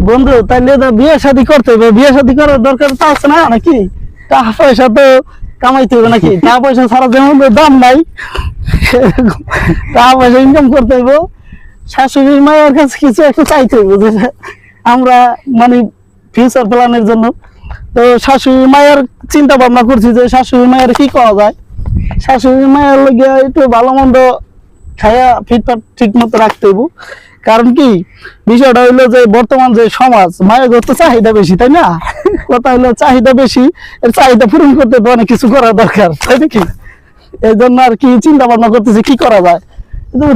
বন্ধু তাইলে তো বিয়ে শাদী করতে হবে, বিয়ে শাদী করার দরকার তো আছে না নাকি? টাকা পয়সা তো কামাইতে হবে নাকি? টাকা পয়সা ছাড়া যেমন দাম নাই, টাকা পয়সা ইনকাম করতে হবে। শাশুড়ি মায়ের কাছে কিছু একটু চাইতে হবে, যে আমরা মানে ফিউচার প্ল্যানের জন্য। তো শাশুড়ি মায়ের চিন্তা ভাবনা করছি যে শাশুড়ি মায়ের কি করা যায়। শাশুড়ি মায়ের লগে একটু ভালো মন্দ খায়া ফিটফাট ঠিক মতো রাখতে হইব। কারণ কি বিষয়টা হইলো যে বর্তমান যে সমাজ, মায়ের তো চাহিদা বেশি, তাই না? কথা হইলো চাহিদা বেশি, এর চাহিদা পূরণ করতে তো অনেক কিছু করা দরকার, তাই নাকি? এই জন্য আর কি চিন্তা ভাবনা করতেছি কি করা যায়।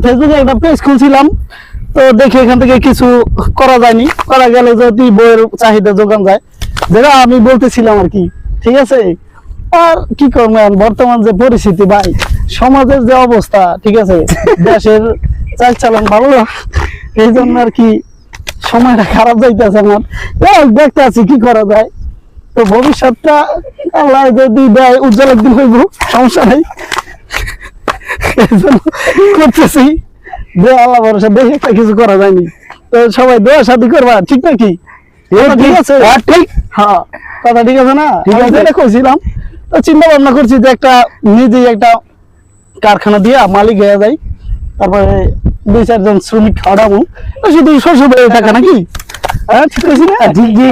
ফেসবুকে একটা পেজ খুলছিলাম, তো দেখি এখান থেকে কিছু করা যায়নি। করা গেলে যদি বইয়ের চাহিদা যোগান যায়, যেটা আমি বলতেছিলাম আর কি। ঠিক আছে, আর কি করবেন বর্তমান যে পরিস্থিতি ভাই, সমাজের যে অবস্থা, ঠিক আছে, দেশের চাল চালান ভালো না, এই জন্য আর কি সময়টা খারাপ যাইতেছে আমার। দেখতে আছি কি করা যায়। তো ভবিষ্যৎটা আল্লাহ যদি দেয় উজ্জ্বল একদিন হইব, সমস্যা নাই। এই জন্য করতেছি, যে আল্লাহ ভরসা, দেখে একটা কিছু করা যায়নি। তো সবাই দোয়া শাদী করবা, ঠিক নাকি? ঠিক আছে, ঠিক, হ্যাঁ কথা ঠিক আছে না? ঠিক আছে, এটা কইছিলাম। তো চিন্তা ভাবনা করছি যে একটা নিজেই একটা কারখানা দিয়ে মালিক হয়ে যাই, তারপরে 2-4 জন শ্রমিক খাওয়াবো, শুধু শ্বশুর বাড়ি থাকা নাকি? হ্যাঁ ঠিক আছে না? জি জি।